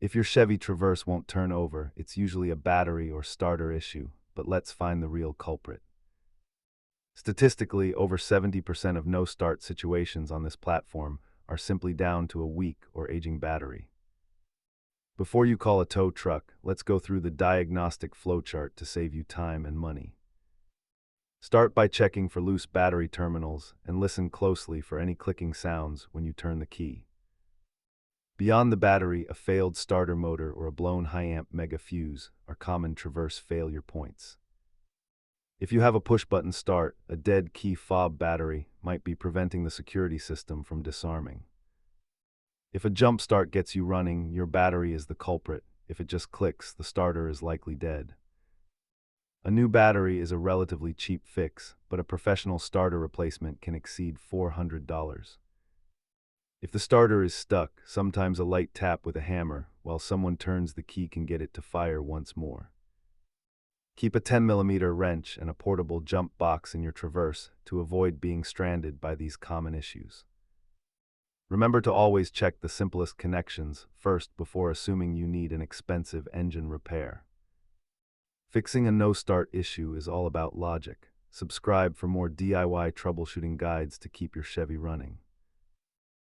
If your Chevy Traverse won't turn over, it's usually a battery or starter issue, but let's find the real culprit. Statistically, over 70% of no-start situations on this platform are simply down to a weak or aging battery. Before you call a tow truck, let's go through the diagnostic flowchart to save you time and money. Start by checking for loose battery terminals and listen closely for any clicking sounds when you turn the key. Beyond the battery, a failed starter motor or a blown high-amp mega fuse are common Traverse failure points. If you have a push-button start, a dead key fob battery might be preventing the security system from disarming. If a jump start gets you running, your battery is the culprit. If it just clicks, the starter is likely dead. A new battery is a relatively cheap fix, but a professional starter replacement can exceed $400. If the starter is stuck, sometimes a light tap with a hammer while someone turns the key can get it to fire once more. Keep a 10mm wrench and a portable jump box in your Traverse to avoid being stranded by these common issues. Remember to always check the simplest connections first before assuming you need an expensive engine repair. Fixing a no-start issue is all about logic. Subscribe for more DIY troubleshooting guides to keep your Chevy running.